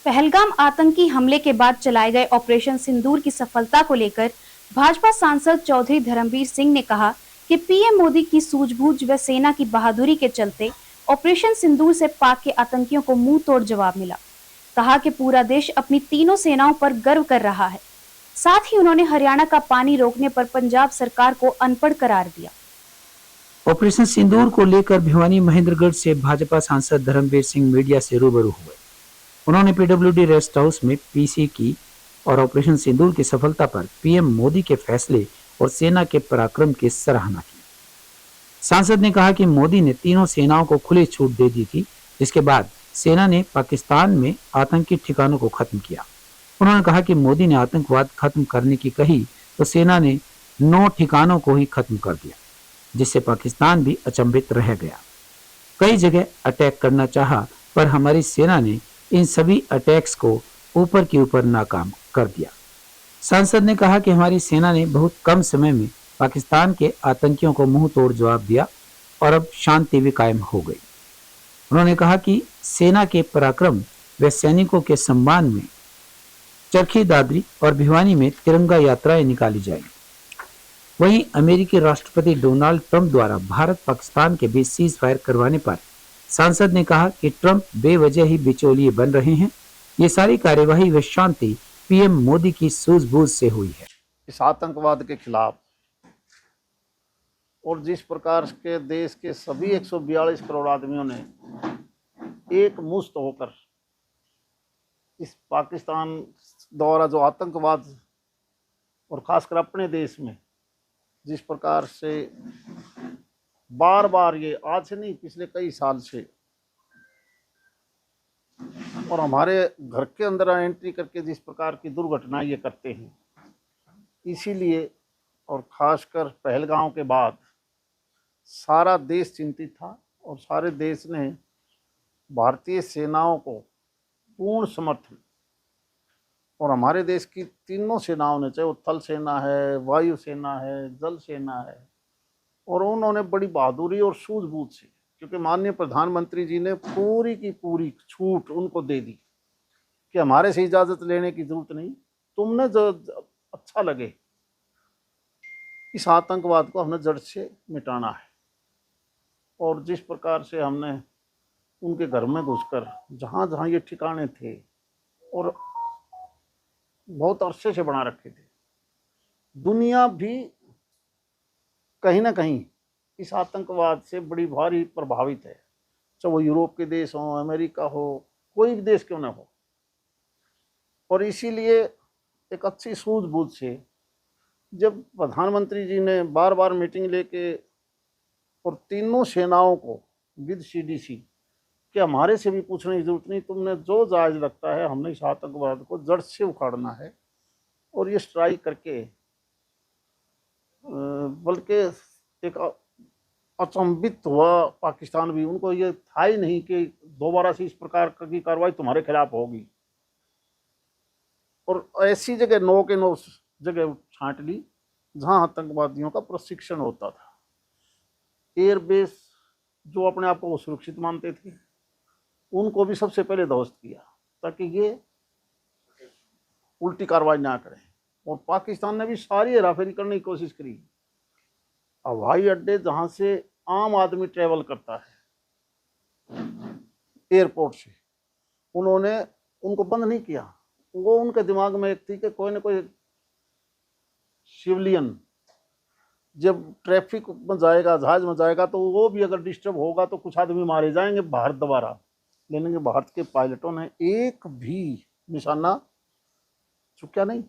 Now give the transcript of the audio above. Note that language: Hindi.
पहलगाम आतंकी हमले के बाद चलाए गए ऑपरेशन सिंदूर की सफलता को लेकर भाजपा सांसद चौधरी धर्मवीर सिंह ने कहा कि पीएम मोदी की सूझबूझ व सेना की बहादुरी के चलते ऑपरेशन सिंदूर से पाक के आतंकियों को मुंह तोड़ जवाब मिला। कहा कि पूरा देश अपनी तीनों सेनाओं पर गर्व कर रहा है। साथ ही उन्होंने हरियाणा का पानी रोकने पर पंजाब सरकार को अनपढ़ करार दिया। ऑपरेशन सिंदूर को लेकर भिवानी महेंद्रगढ़ से भाजपा सांसद धर्मवीर सिंह मीडिया से रूबरू हुए। उन्होंने पीडब्ल्यूडी रेस्ट हाउस में पीसी की और ऑपरेशन सिंदूर की सफलता पर पीएम मोदी के फैसले और सेना के पराक्रम की सराहना की। सांसद ने कहा कि मोदी ने तीनों सेनाओं को खुली छूट दे दी थी, जिसके बाद सेना ने पाकिस्तान में आतंकी ठिकानों को खत्म किया। उन्होंने कहा कि मोदी ने आतंकवाद खत्म करने की कही तो सेना ने 9 ठिकानों को ही खत्म कर दिया, जिससे पाकिस्तान भी अचंभित रह गया। कई जगह अटैक करना चाहा, पर हमारी सेना ने इन सभी अटैक्स को ऊपर के ऊपर नाकाम कर दिया। सांसद ने कहा कि हमारी सेना ने बहुत कम समय में पाकिस्तान के आतंकियों को मुंह तोड़ जवाब दिया और अब शांति भी कायम हो गई। उन्होंने कहा कि सेना के पराक्रम व सैनिकों के सम्मान में चरखी दादरी और भिवानी में तिरंगा यात्राएं निकाली जाएंगी। वहीं अमेरिकी राष्ट्रपति डोनाल्ड ट्रंप द्वारा भारत पाकिस्तान के बीच सीज फायर करवाने पर सांसद ने कहा कि ट्रंप बेवजह ही बिचौलिए बन रहे हैं। ये सारी कार्यवाही व शांति पीएम मोदी की सूझबूझ से हुई है। इस आतंकवाद के खिलाफ और जिस प्रकार के देश के सभी 142 करोड़ आदमियों ने एक मुश्त होकर इस पाकिस्तान द्वारा जो आतंकवाद और खासकर अपने देश में जिस प्रकार से बार बार ये आज से नहीं पिछले कई साल से और हमारे घर के अंदर एंट्री करके जिस प्रकार की दुर्घटनाएं ये करते हैं, इसीलिए और खासकर पहलगाम के बाद सारा देश चिंतित था और सारे देश ने भारतीय सेनाओं को पूर्ण समर्थन और हमारे देश की तीनों सेनाओं ने, चाहे वो थल सेना है, वायु सेना है, जल सेना है, और उन्होंने बड़ी बहादुरी और सूझबूझ से, क्योंकि माननीय प्रधानमंत्री जी ने पूरी की पूरी छूट उनको दे दी कि हमारे से इजाज़त लेने की जरूरत नहीं, तुमने जो अच्छा लगे इस आतंकवाद को हमने जड़ से मिटाना है। और जिस प्रकार से हमने उनके घर में घुसकर जहाँ जहाँ ये ठिकाने थे और बहुत अरसे से बना रखे थे, दुनिया भी कहीं ना कहीं इस आतंकवाद से बड़ी भारी प्रभावित है, चाहे वो यूरोप के देश हो, अमेरिका हो, कोई भी देश क्यों ना हो। और इसीलिए एक अच्छी सूझबूझ से जब प्रधानमंत्री जी ने बार बार मीटिंग लेके और तीनों सेनाओं को विद सीडीसी कि हमारे से भी पूछने की जरूरत नहीं, तुमने जो जायज लगता है, हमने इस आतंकवाद को जड़ से उखाड़ना है और ये स्ट्राइक करके, बल्कि एक अचंभित हुआ पाकिस्तान भी, उनको ये था ही नहीं कि दोबारा से इस प्रकार की कार्रवाई तुम्हारे खिलाफ होगी। और ऐसी जगह 9 के 9 जगह छांट ली जहां आतंकवादियों का प्रशिक्षण होता था। एयरबेस जो अपने आप को सुरक्षित मानते थे, उनको भी सबसे पहले ध्वस्त किया ताकि ये उल्टी कार्रवाई ना करें। और पाकिस्तान ने भी सारी हेराफेरी करने की कोशिश करी। हवाई अड्डे जहां से आम आदमी ट्रेवल करता है एयरपोर्ट से, उन्होंने उनको बंद नहीं किया। वो उनके दिमाग में एक थी कि कोई ना कोई सिविलियन जब ट्रैफिक में जाएगा, जहाज में जाएगा, तो वो भी अगर डिस्टर्ब होगा तो कुछ आदमी मारे जाएंगे भारत दोबारा। लेकिन भारत के पायलटों ने एक भी निशाना चुका नहीं।